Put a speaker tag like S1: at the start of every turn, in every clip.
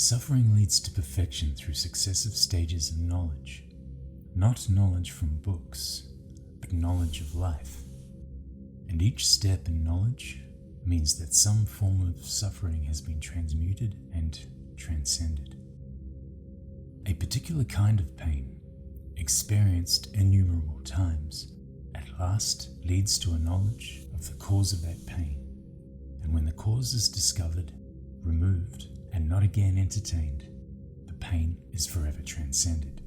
S1: Suffering leads to perfection through successive stages of knowledge, not knowledge from books, but knowledge of life. And each step in knowledge means that some form of suffering has been transmuted and transcended. A particular kind of pain, experienced innumerable times, at last leads to a knowledge of the cause of that pain. And when the cause is discovered, removed, and not again entertained, the pain is forever transcended.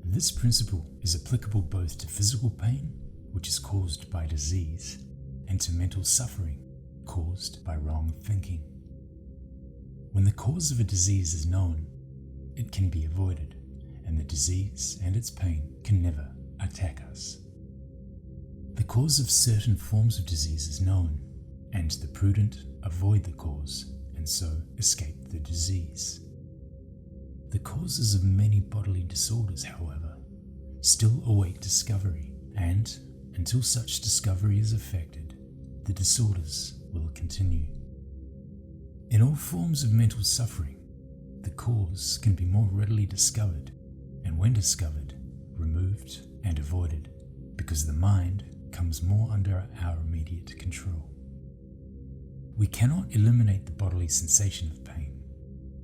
S1: This principle is applicable both to physical pain, which is caused by disease, and to mental suffering caused by wrong thinking. When the cause of a disease is known, it can be avoided, and the disease and its pain can never attack us. The cause of certain forms of disease is known, and the prudent avoid the cause and so escape the disease. The causes of many bodily disorders, however, still await discovery, and until such discovery is effected, the disorders will continue. In all forms of mental suffering, the cause can be more readily discovered, and when discovered, removed and avoided, because the mind comes more under our immediate control. We cannot eliminate the bodily sensation of pain.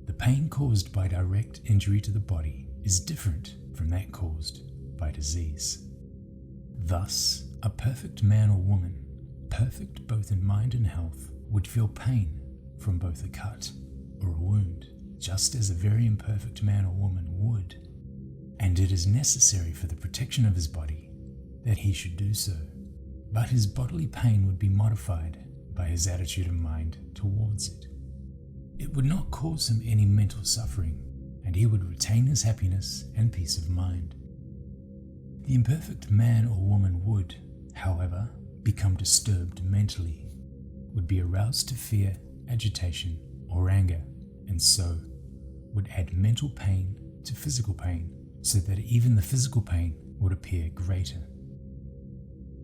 S1: The pain caused by direct injury to the body is different from that caused by disease. Thus, a perfect man or woman, perfect both in mind and health, would feel pain from both a cut or a wound, just as a very imperfect man or woman would, and it is necessary for the protection of his body that he should do so. But his bodily pain would be modified by his attitude of mind towards it. It would not cause him any mental suffering, and he would retain his happiness and peace of mind. The imperfect man or woman would, however, become disturbed mentally, would be aroused to fear, agitation, or anger, and so would add mental pain to physical pain, so that even the physical pain would appear greater.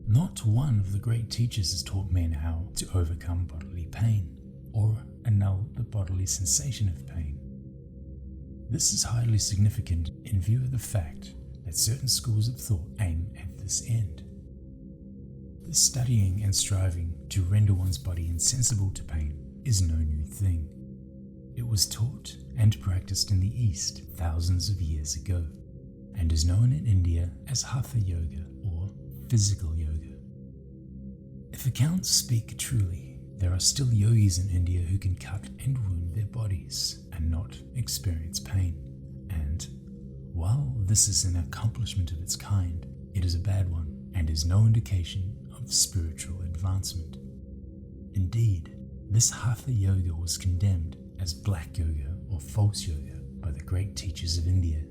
S1: Not one of the great teachers has taught men how to overcome bodily pain or annul the bodily sensation of pain. This is highly significant in view of the fact that certain schools of thought aim at this end. This studying and striving to render one's body insensible to pain is no new thing. It was taught and practiced in the East thousands of years ago, and is known in India as Hatha Yoga or physical yoga. If accounts speak truly, there are still yogis in India who can cut and wound their bodies and not experience pain. And while this is an accomplishment of its kind, it is a bad one and is no indication of spiritual advancement. Indeed, this Hatha Yoga was condemned as black yoga or false yoga by the great teachers of India,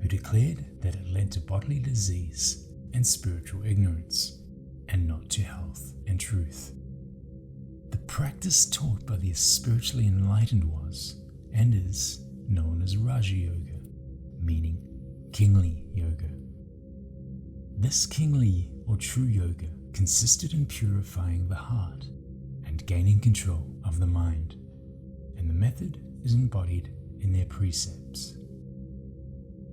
S1: who declared that it led to bodily disease and spiritual ignorance, and not to health and truth. The practice taught by the spiritually enlightened was, and is, known as Raja Yoga, meaning kingly yoga. This kingly or true yoga consisted in purifying the heart and gaining control of the mind, and the method is embodied in their precepts.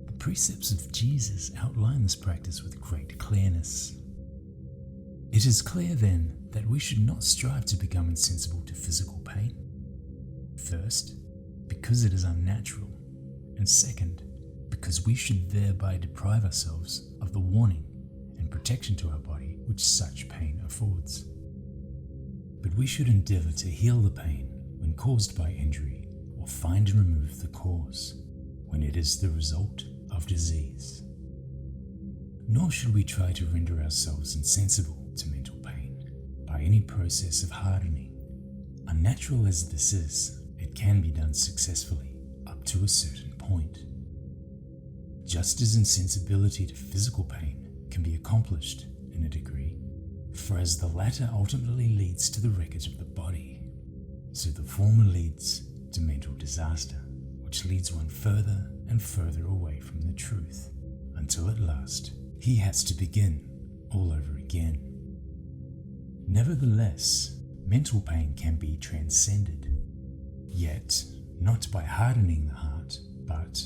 S1: The precepts of Jesus outline this practice with great clearness. It is clear then that we should not strive to become insensible to physical pain. First, because it is unnatural, and second, because we should thereby deprive ourselves of the warning and protection to our body which such pain affords. But we should endeavor to heal the pain when caused by injury, or find and remove the cause when it is the result of disease. Nor should we try to render ourselves insensible to mental pain by any process of hardening. Unnatural as this is, it can be done successfully up to a certain point. Just as insensibility to physical pain can be accomplished in a degree, for as the latter ultimately leads to the wreckage of the body, so the former leads to mental disaster, which leads one further and further away from the truth, until at last he has to begin all over again. Nevertheless, mental pain can be transcended. Yet, not by hardening the heart, but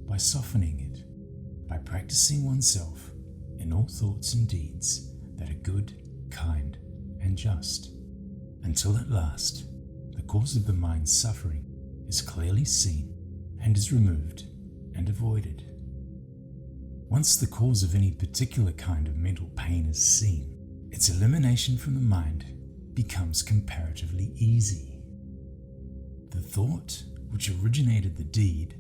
S1: by softening it, by practicing oneself in all thoughts and deeds that are good, kind, and just, until at last the cause of the mind's suffering is clearly seen and is removed and avoided. Once the cause of any particular kind of mental pain is seen, its elimination from the mind becomes comparatively easy. The thought which originated the deed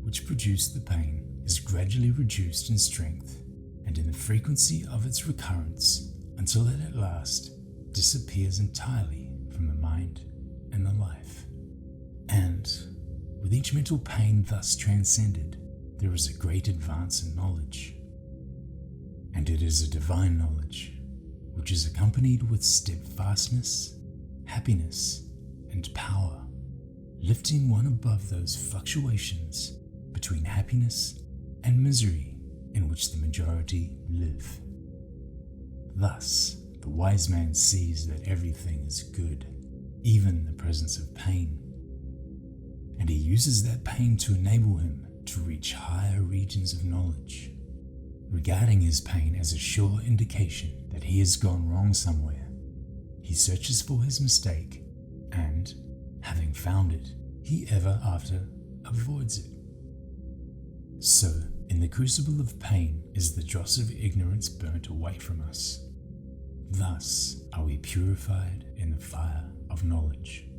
S1: which produced the pain is gradually reduced in strength and in the frequency of its recurrence until it at last disappears entirely from the mind and the life. And with each mental pain thus transcended, there is a great advance in knowledge. And it is a divine knowledge, which is accompanied with steadfastness, happiness, and power, lifting one above those fluctuations between happiness and misery in which the majority live. Thus, the wise man sees that everything is good, even the presence of pain, and he uses that pain to enable him to reach higher regions of knowledge, regarding his pain as a sure indication that he has gone wrong somewhere. He searches for his mistake, and, having found it, he ever after avoids it. So, in the crucible of pain is the dross of ignorance burnt away from us. Thus are we purified in the fire of knowledge.